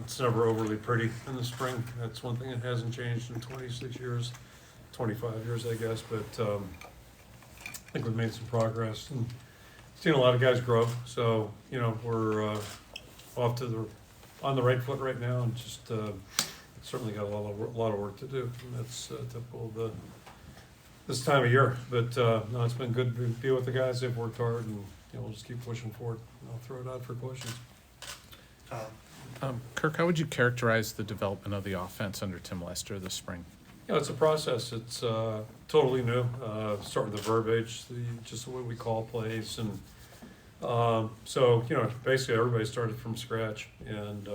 It's never overly pretty in the spring. That's one thing that hasn't changed in 26 years, 25 years, I guess. But I think we've made some progress and seen a lot of guys grow. So, we're on the right foot right now, and just certainly got a lot of work to do. And that's typical of this time of year. But no, it's been good to be with the guys. They've worked hard, and we'll just keep pushing forward. I'll throw it out for questions. Kirk, how would you characterize the development of the offense under Tim Lester this spring? It's a process. It's totally new. Starting with the verbiage, just the way we call plays, and so basically everybody started from scratch. And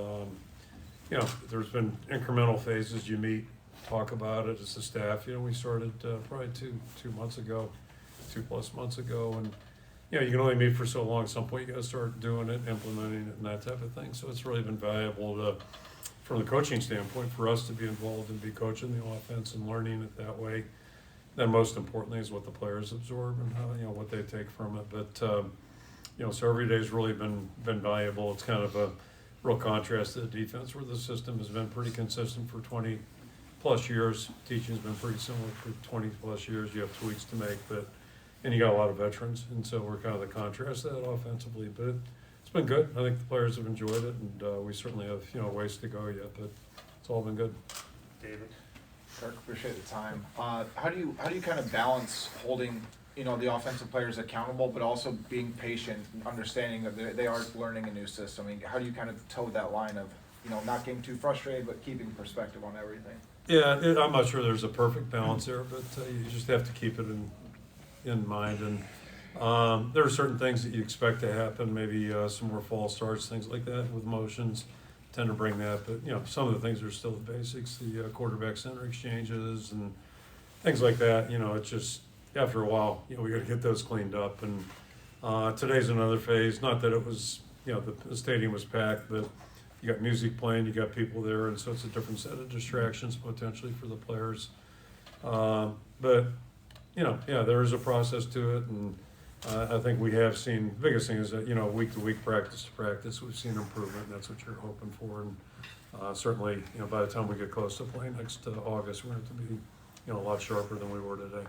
there's been incremental phases. You meet, talk about it as a staff. We started probably two months ago, 2+ months ago, and you can only meet for so long. At some point, you got to start doing it, implementing it, and that type of thing. So it's really been valuable from the coaching standpoint, for us to be involved and be coaching the offense and learning it that way. Then most importantly is what the players absorb and how what they take from it. But so every day's really been valuable. It's kind of a real contrast to the defense, where the system has been pretty consistent for 20+ years. Teaching's been pretty similar for 20+ years. You have tweaks to make, and you got a lot of veterans, and so we're kind of the contrast to that offensively. But it's been good. I think the players have enjoyed it, and we certainly have ways to go yet, but it's all been good. David? Kirk, appreciate the time. How do you kind of balance holding the offensive players accountable, but also being patient and understanding that they are learning a new system? I mean, how do you kind of toe that line of not getting too frustrated, but keeping perspective on everything? Yeah, I'm not sure there's a perfect balance there, but you just have to keep it in mind. And there are certain things that you expect to happen, maybe some more false starts, things like that with motions tend to bring that. But some of the things are still the basics, the quarterback center exchanges and things like that. It's just after a while, we got to get those cleaned up. And today's another phase. Not that it was, the stadium was packed, but you got music playing, you got people there, and so it's a different set of distractions potentially for the players. But there is a process to it, and I think we have seen, the biggest thing is that, week to week, practice to practice, we've seen improvement, and that's what you're hoping for. And certainly, by the time we get close to playing next August, we're going to have to be, a lot sharper than we were today.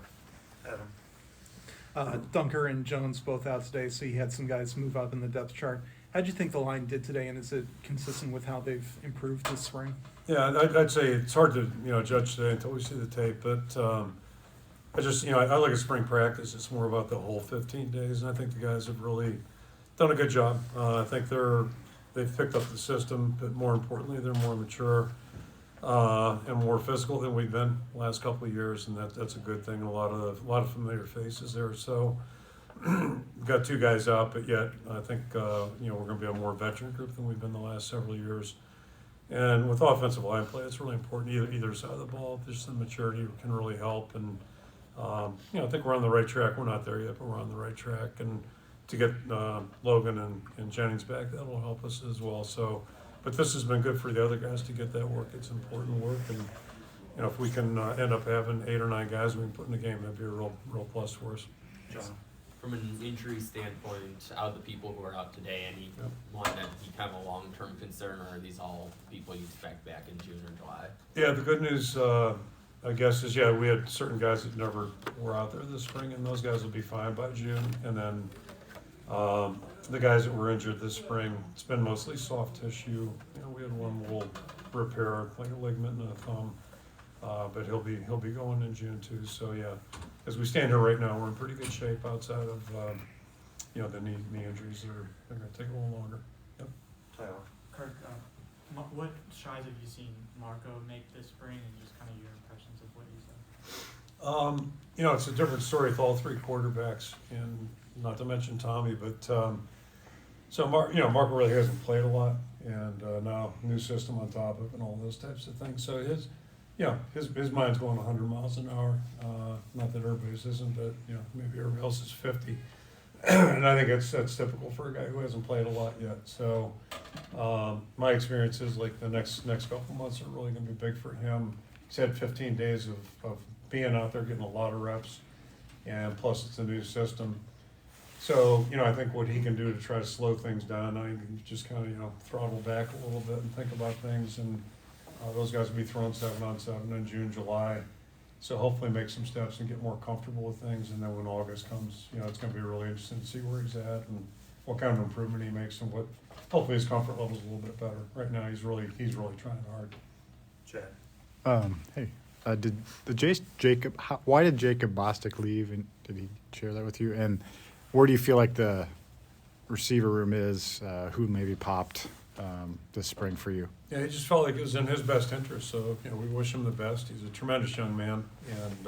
Adam? Dunker and Jones both out today, so you had some guys move up in the depth chart. How'd you think the line did today, and is it consistent with how they've improved this spring? Yeah, I'd say it's hard to, judge today until we see the tape, but I just, I look at spring practice. It's more about the whole 15 days, and I think the guys have really done a good job. I think they've picked up the system, but more importantly, they're more mature and more physical than we've been the last couple of years, and that's a good thing. A lot of familiar faces there. So we've got 2 guys out, but yet I think we're going to be a more veteran group than we've been the last several years. And with offensive line play, it's really important. Either side of the ball, just the maturity can really help. And I think we're on the right track. We're not there yet, but we're on the right track. And to get Logan and Jennings back, that'll help us as well. So, but this has been good for the other guys to get that work. It's important work, and if we can end up having 8 or 9 guys we can put in the game, that'd be a real plus for us. John? From an injury standpoint, out of the people who are out today, any one that be kind of a long-term concern, or are these all people you expect back in June or July? Yeah, the good news, I guess, is we had certain guys that never were out there this spring, and those guys will be fine by June. And then the guys that were injured this spring, it's been mostly soft tissue. We had one little repair, like a ligament in a thumb, but he'll be going in June too. So yeah, as we stand here right now, we're in pretty good shape outside of the knee injuries that are going to take a little longer. Yep. Tyler? Kirk, what strides have you seen Marco make this spring, and just kind of your impressions of what he's done? It's a different story with all 3 quarterbacks, and not to mention Tommy, but so Marco really hasn't played a lot, and now new system on top of it and all those types of things. So his mind's going 100 miles an hour. Not that everybody's isn't, but maybe everybody else is 50. And I think that's typical for a guy who hasn't played a lot yet. So my experience is like the next couple months are really going to be big for him. He's had 15 days of being out there, getting a lot of reps, and plus it's a new system. So, I think what he can do to try to slow things down, I can just kind of, throttle back a little bit and think about things. And those guys will be throwing 7-on-7 in June, July. So hopefully make some steps and get more comfortable with things. And then when August comes, it's going to be really interesting to see where he's at and what kind of improvement he makes and what, hopefully his comfort level's a little bit better. Right now, he's really trying hard. Chad. Why did Jacob Bostic leave, and did he share that with you? And where do you feel like the receiver room is? Who maybe popped this spring for you? Yeah, he just felt like it was in his best interest, so, we wish him the best. He's a tremendous young man, and,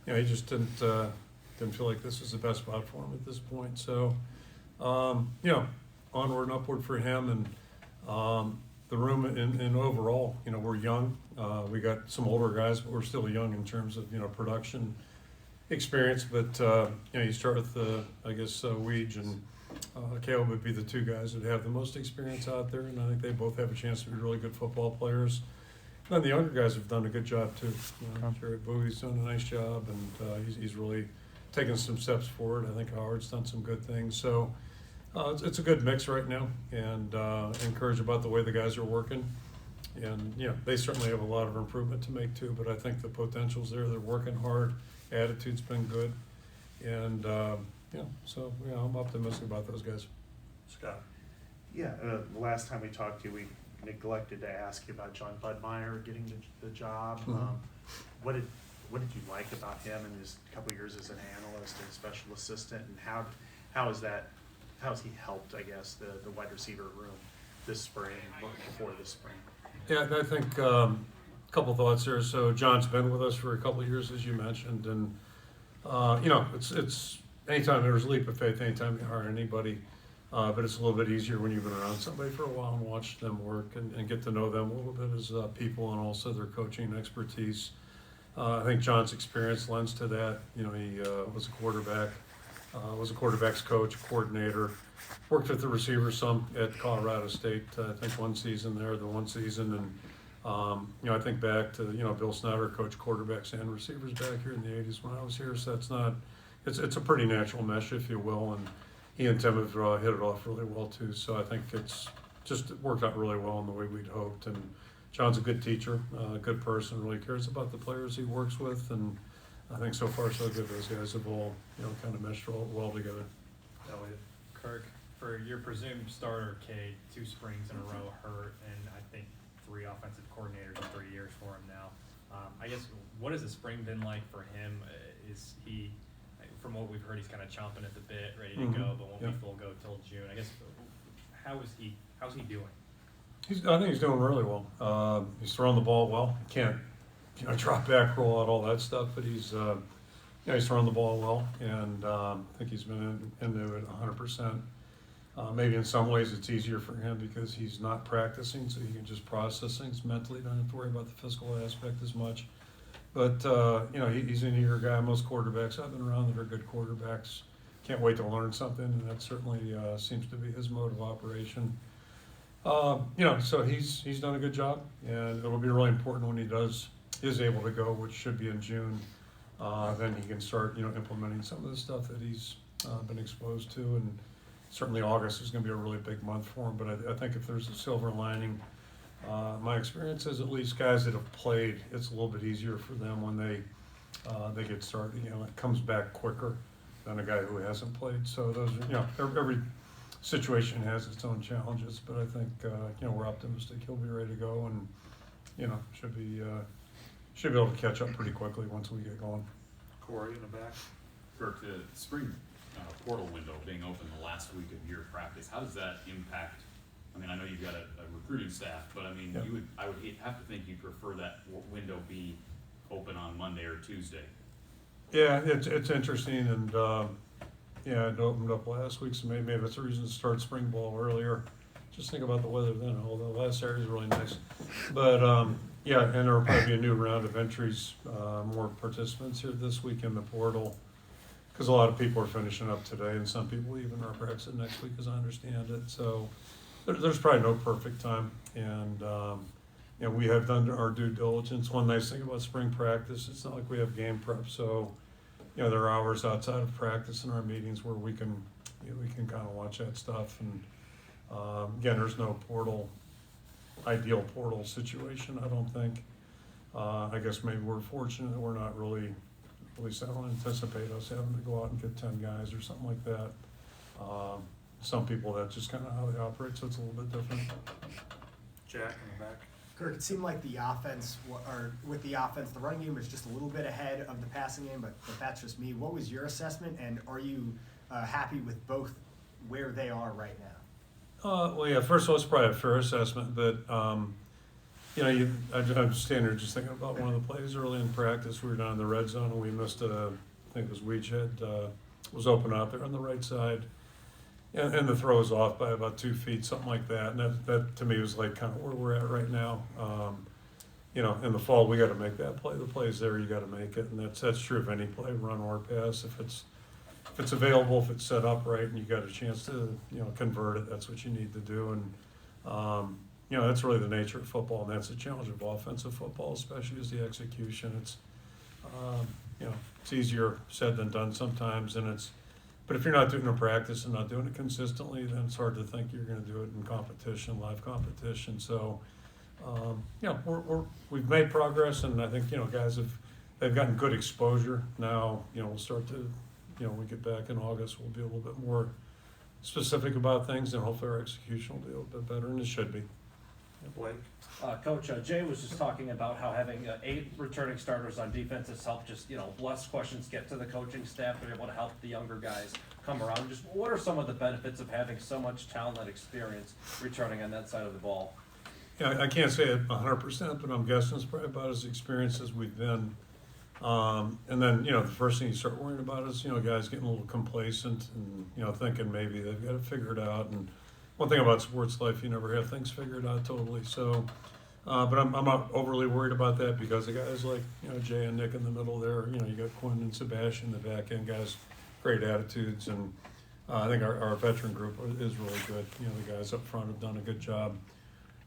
he just didn't feel like this was the best spot for him at this point. So, onward and upward for him, and the room in overall, we're young. We got some older guys, but we're still young in terms of, production experience. But, you start with, Weege and Caleb would be the two guys that have the most experience out there, and I think they both have a chance to be really good football players. And then the younger guys have done a good job too. Jerry Bowie's done a nice job, and he's really taken some steps forward. I think Howard's done some good things. So it's a good mix right now, and encouraged about the way the guys are working. And they certainly have a lot of improvement to make too. But I think the potential's there. They're working hard. Attitude's been good, and so I'm optimistic about those guys. Scott. Yeah, the last time we talked to you, we neglected to ask you about John Budmeyer getting the job. Mm-hmm. What did you like about him in his couple of years as an analyst and special assistant, and how has he helped, I guess, the wide receiver room this spring and before this spring? Yeah, I think a couple thoughts there. So John's been with us for a couple of years, as you mentioned, and it's anytime there's a leap of faith, anytime you hire anybody, but it's a little bit easier when you've been around somebody for a while and watched them work and get to know them a little bit as people, and also their coaching expertise. I think John's experience lends to that. He was a quarterback, was a quarterback's coach, coordinator, worked with the receivers some at Colorado State. I think one season, and I think back to Bill Snyder coached quarterbacks and receivers back here in the '80s when I was here. So it's a pretty natural mesh, if you will, and he and Tim have hit it off really well too. So I think it's just worked out really well in the way we'd hoped. And John's a good teacher, a good person, really cares about the players he works with, and I think so far so good. Those guys have all kind of meshed well together. Elliot. Kirk, for your presumed starter, Cade, 2 springs in a row hurt, and I think 3 offensive coordinators in 3 years for him now. I guess, what has the spring been like for him? Is he, from what we've heard, he's kind of chomping at the bit, ready to go, but won't be full go till June. I guess, how's he doing? I think he's doing really well. He's throwing the ball well. He can't, drop back, roll out, all that stuff, but he's throwing the ball well, and I think he's been into it 100%. Maybe in some ways it's easier for him because he's not practicing, so he can just process things mentally, don't have to worry about the physical aspect as much. But, he's an eager guy. Most quarterbacks I've been around that are good quarterbacks can't wait to learn something, and that certainly seems to be his mode of operation. So he's done a good job, and it'll be really important when he is able to go, which should be in June. Then he can start, implementing some of the stuff that he's been exposed to, and certainly August is going to be a really big month for him. But I think if there's a silver lining, my experience is at least guys that have played, it's a little bit easier for them when they get started. It comes back quicker than a guy who hasn't played. So those are, every situation has its own challenges, but I think we're optimistic he'll be ready to go, and should be able to catch up pretty quickly once we get going. Corey in the back. Kirk, the spring portal window being open the last week of your practice, how does that impact? I mean, I know you've got a recruiting staff, but I mean, I would have to think you'd prefer that window be open on Monday or Tuesday. Yeah, it's interesting, and it opened up last week, so maybe it's a reason to start spring ball earlier. Just think about the weather then, although last Saturday is really nice. But and there will probably be a new round of entries, more participants here this week in the portal, because a lot of people are finishing up today, and some people even are perhaps next week, as I understand it. So there's probably no perfect time, and we have done our due diligence. One nice thing about spring practice, it's not like we have game prep, so there are hours outside of practice in our meetings where we can kind of watch that stuff. And again, there's no ideal portal situation, I don't think. I guess maybe we're fortunate that we're not really, at least I don't anticipate us having to go out and get 10 guys or something like that. Some people, that's just kind of how they operate, so it's a little bit different. Jack in the back. Kirk, it seemed like the offense, the running game was just a little bit ahead of the passing game, but that's just me. What was your assessment, and are you happy with both where they are right now? Well, yeah, first of all, it's probably a fair assessment, but, I'm standing there just thinking about one of the plays early in practice. We were down in the red zone, and we missed I think it was Weechhead, was open out there on the right side. And the throw was off by about 2 feet, something like that. And that to me was like kind of where we're at right now. In the fall, we got to make that play. The play's there, you got to make it. And that's true of any play, run or pass. If it's available, if it's set up right, and you got a chance to convert it, that's what you need to do. And that's really the nature of football, and that's the challenge of offensive football, especially is the execution. It's it's easier said than done sometimes, but if you're not doing it in practice and not doing it consistently, then it's hard to think you're going to do it in competition, live competition. So, we've made progress, and I think guys they've gotten good exposure. Now, we'll start to, when we get back in August, we'll be a little bit more specific about things, and hopefully our execution will be a little bit better, and it should be. Blake. Coach, Jay was just talking about how having 8 returning starters on defense has helped just, less questions get to the coaching staff. They're able to help the younger guys come around. Just what are some of the benefits of having so much talent and experience returning on that side of the ball? Yeah, I can't say it 100%, but I'm guessing it's probably about as experienced as we've been. And then, the first thing you start worrying about is, guys getting a little complacent and, thinking maybe they've got it figured out. And one thing about sports life, you never have things figured out totally. So, but I'm not overly worried about that because the guys like, Jay and Nick in the middle there, you got Quinn and Sebastian, the back end guys, great attitudes. And I think our veteran group is really good. The guys up front have done a good job.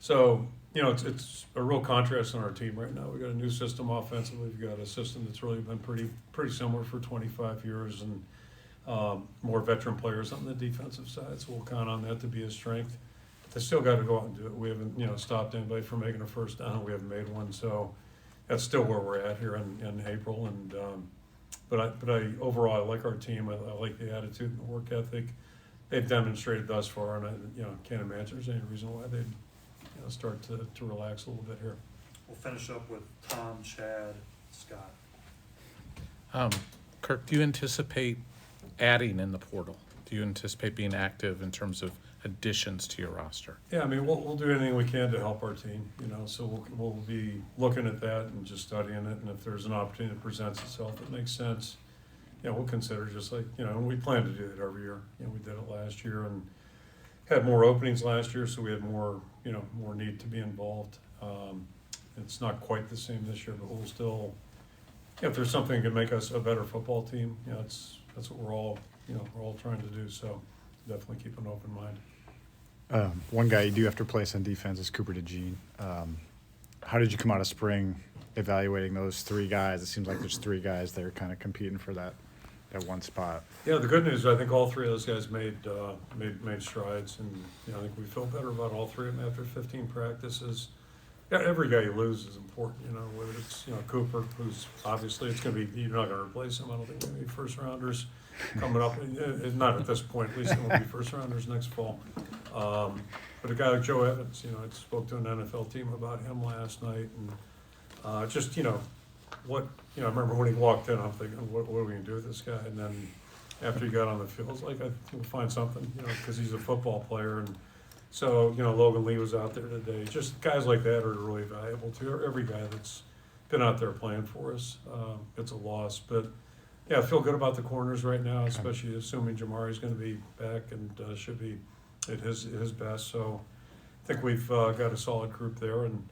So, it's a real contrast on our team right now. We've got a new system offensively. We've got a system that's really been pretty similar for 25 years, and more veteran players on the defensive side, so we'll count on that to be a strength. But they still got to go out and do it. We haven't, stopped anybody from making a first down. We haven't made one, so that's still where we're at here in April. And but I overall I like our team. I like the attitude and the work ethic they've demonstrated thus far, and I can't imagine there's any reason why they'd start to relax a little bit here. We'll finish up with Tom, Chad, Scott. Kirk, do you anticipate adding in the portal? Do you anticipate being active in terms of additions to your roster? Yeah, I mean, we'll do anything we can to help our team, so we'll be looking at that and just studying it, and if there's an opportunity that presents itself that makes sense, we'll consider just like, and we plan to do it every year. We did it last year and had more openings last year, so we had more need to be involved. It's not quite the same this year, but we'll still, if there's something that can make us a better football team, that's what we're all trying to do. So definitely keep an open mind. One guy you do have to replace on defense is Cooper DeJean. How did you come out of spring evaluating those 3 guys? It seems like there's 3 guys that are kind of competing for that one spot. Yeah, the good news is I think all 3 of those guys made strides, and I think we feel better about all 3 of them after 15 practices. Yeah, every guy you lose is important, whether it's Cooper, who's obviously it's going to be, you're not going to replace him. I don't think we're going to be first rounders coming up. Not at this point, at least they won't be first rounders next fall. But a guy like Joe Evans, I spoke to an NFL team about him last night, and just I remember when he walked in, I'm thinking, what are we going to do with this guy? And then after he got on the field, it's like, we'll find something, because he's a football player. And so, Logan Lee was out there today. Just guys like that are really valuable too. Every guy that's been out there playing for us, it's a loss. But yeah, I feel good about the corners right now, especially assuming Jamari's going to be back and should be at his best. So I think we've got a solid group there, and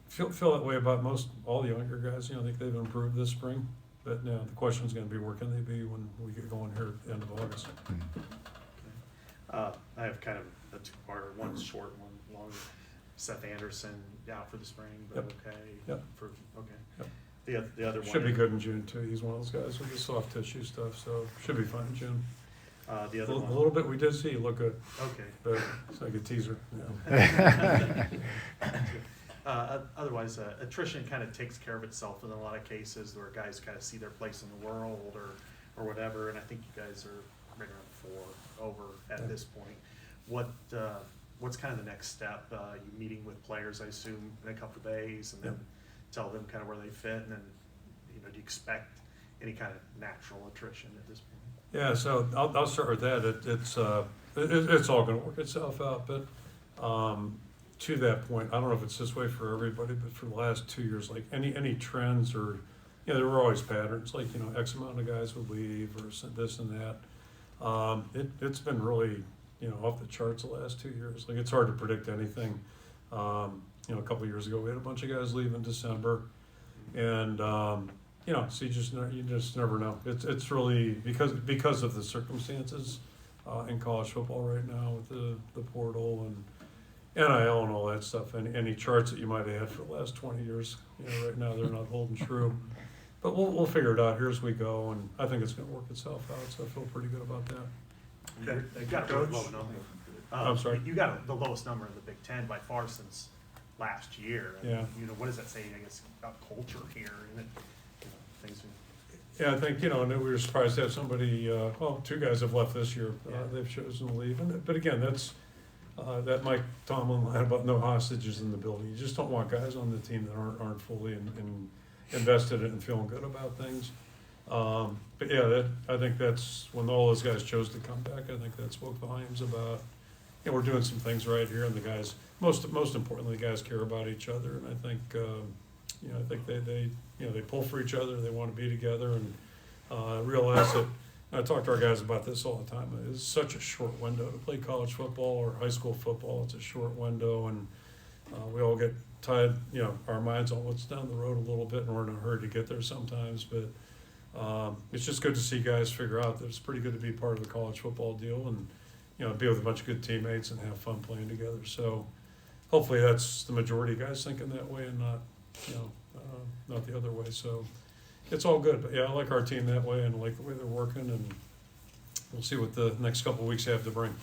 feel that way about all the younger guys. I think they've improved this spring. But now the question is going to be, where can they be when we get going here at the end of August? I have kind of a 2-parter, one short, one longer. Seth Anderson out for the spring, but Yep. okay. Yep. Okay. Yep. The other one. Should be good in June too. He's one of those guys with the soft tissue stuff, so should be fine in June. The A other one. little bit we did see you look good, Okay. but it's like a teaser. Yeah. Otherwise, attrition kind of takes care of itself in a lot of cases where guys kind of see their place in the world or whatever, and I think you guys are right around 4 over at this point. What's kind of the next step? You meeting with players, I assume, in a couple of days, and then tell them kind of where they fit, and then, do you expect any kind of natural attrition at this point? Yeah, so I'll start with that. It's all going to work itself out, but to that point, I don't know if it's this way for everybody, but for the last 2 years, like any trends or, there were always patterns, like, X amount of guys would leave or this and that. It's been really, off the charts the last 2 years. Like, it's hard to predict anything. A couple of years ago, we had a bunch of guys leave in December, and so you just never know. It's really because of the circumstances in college football right now with the portal and NIL and all that stuff, and any charts that you might have had for the last 20 years, right now they're not holding true. But we'll figure it out here as we go, and I think it's going to work itself out. So I feel pretty good about that. You got a really low number. I'm sorry? You got the lowest number in the Big Ten by far since last year. Yeah. What does that say, I guess, about culture here? And things. Yeah, I think, and we were surprised to have somebody, 2 guys have left this year. They've chosen to leave. But again, that's that Mike Tomlin line about no hostages in the building. You just don't want guys on the team that aren't fully invested in and feeling good about things. But yeah, I think that's when all those guys chose to come back. I think that spoke volumes about, we're doing some things right here, and the guys, most importantly, the guys care about each other, and I think, I think they pull for each other. They want to be together, and realize that. I talk to our guys about this all the time. It's such a short window to play college football or high school football. It's a short window, and we all get tied, our minds on what's down the road a little bit, and we're in a hurry to get there sometimes. But it's just good to see guys figure out that it's pretty good to be part of the college football deal and, be with a bunch of good teammates and have fun playing together. So hopefully that's the majority of guys thinking that way and not, not the other way. So it's all good. But yeah, I like our team that way and I like the way they're working, and we'll see what the next couple of weeks have to bring.